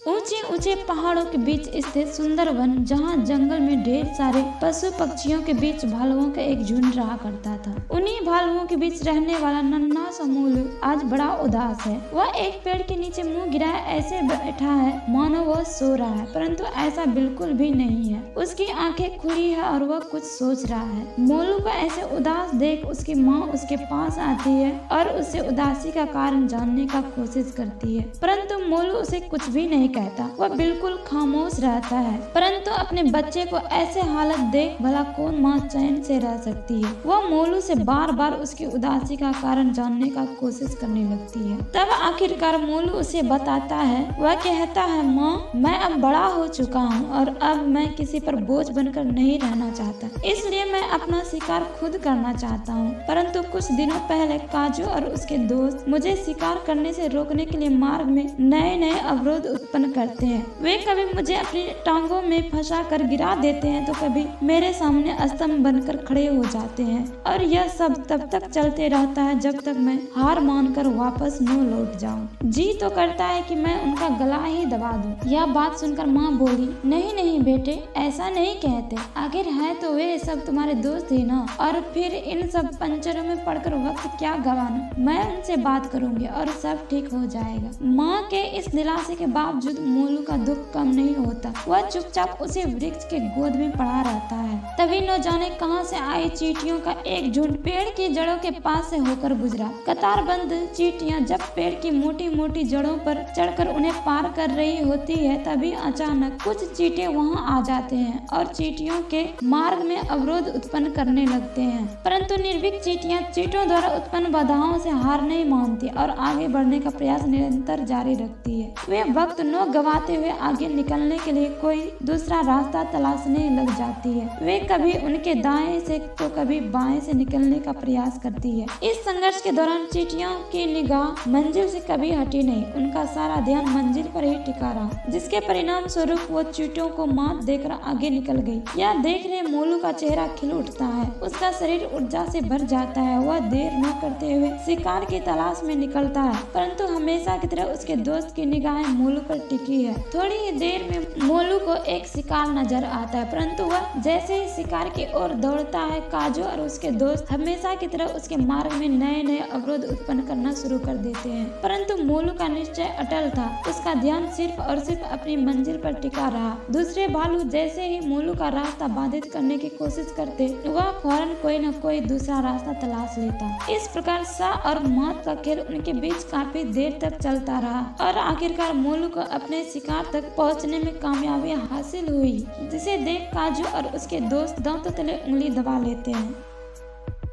ऊंचे ऊंचे पहाड़ों के बीच स्थित सुंदर वन, जहाँ जंगल में ढेर सारे पशु पक्षियों के बीच भालुओं का एक झुंड रहा करता था। उन्हीं भालुओं के बीच रहने वाला नन्हा सा मोलू आज बड़ा उदास है। वह एक पेड़ के नीचे मुंह गिराए ऐसे बैठा है मानो वह सो रहा है, परंतु ऐसा बिल्कुल भी नहीं है। उसकी आंखें खुली है और वह कुछ सोच रहा है। मोलू को ऐसे उदास देख उसकी माँ उसके पास आती है और उससे उदासी का कारण जानने का कोशिश करती है, परंतु मोलू उसे कुछ भी नहीं कहता। वह बिल्कुल खामोश रहता है, परंतु अपने बच्चे को ऐसे हालत देख भला कौन माँ चैन से रह सकती है। वह मोलू से बार बार उसकी उदासी का कारण जानने का कोशिश करने लगती है। तब आखिरकार मोलू उसे बताता है। वह कहता है, माँ, मैं अब बड़ा हो चुका हूँ और अब मैं किसी पर बोझ बनकर नहीं रहना चाहता, इसलिए मैं अपना शिकार खुद करना चाहता हूँ। परंतु कुछ दिनों पहले काजू और उसके दोस्त मुझे शिकार करने से रोकने के लिए मार्ग में नए नए अवरोध उत्पन्न करते हैं। वे कभी मुझे अपनी टांगों में फंसा कर गिरा देते हैं तो कभी मेरे सामने स्तंभ बनकर खड़े हो जाते हैं, और यह सब तब तक चलते रहता है जब तक मैं हार मानकर वापस न लौट जाऊं। जी तो करता है कि मैं उनका गला ही दबा दूं। यह बात सुनकर माँ बोली, नहीं नहीं बेटे, ऐसा नहीं कहते। आखिर है तो वे सब तुम्हारे दोस्त ही ना, और फिर इन सब पंचरों में पड़कर वक्त क्या गवाना। मैं उनसे बात करूंगी और सब ठीक हो जाएगा। माँ के इस दिलासे के बावजूद मोलू का दुख कम नहीं होता। वह चुपचाप उसे वृक्ष के गोद में पड़ा रहता है। तभी न जाने कहां से आई चींटियों का एक झुंड पेड़ की जड़ों के पास से होकर गुजरा। कतारबंद चींटियां जब पेड़ की मोटी मोटी जड़ों पर चढ़कर उन्हें पार कर रही होती है, तभी अचानक कुछ चींटे वहां आ जाते हैं और चींटियों के मार्ग में अवरोध उत्पन्न करने लगते हैं। परंतु निर्भीक चींटियां चींटों द्वारा उत्पन्न बाधाओं से हार नहीं मानती और आगे बढ़ने का प्रयास निरंतर जारी रखती है। वे वक्त न गवाते हुए आगे निकलने के लिए कोई दूसरा रास्ता तलाशने लग जाती है। वे कभी उनके दाएं से तो कभी बाएं से निकलने का प्रयास करती है। इस संघर्ष के दौरान चींटियों की निगाह मंजिल से कभी हटी नहीं। उनका सारा ध्यान मंजिल पर ही टिका रहा, जिसके परिणाम स्वरूप वो चींटियों को मात देकर आगे निकल गई। यह देख रहे मोलू का चेहरा खिल उठता है। उसका शरीर ऊर्जा से भर जाता है। वह देर न करते हुए शिकार की तलाश में निकलता है, परंतु हमेशा की तरह उसके दोस्त की निगाहें मोलू पर टिकी है। थोड़ी ही देर में मोलू को एक शिकार नजर आता है, परंतु वह जैसे ही शिकार की ओर दौड़ता है, काजू और उसके दोस्त हमेशा की तरह उसके मार्ग में नए नए अवरोध उत्पन्न करना शुरू कर देते हैं। परंतु मोलू का निश्चय अटल था। उसका ध्यान सिर्फ और सिर्फ अपनी मंजिल पर टिका रहा। दूसरे भालू जैसे ही मोलू का रास्ता बाधित करने की कोशिश करते, वह फौरन कोई न कोई दूसरा रास्ता तलाश लेता। इस प्रकार सा और मौत का खेल उनके बीच काफी देर तक चलता रहा और आखिरकार मोलू को अपने शिकार तक पहुंचने में कामयाबी हासिल हुई, जिसे देख काजू और उसके दोस्त दांतों तले उंगली दबा लेते हैं।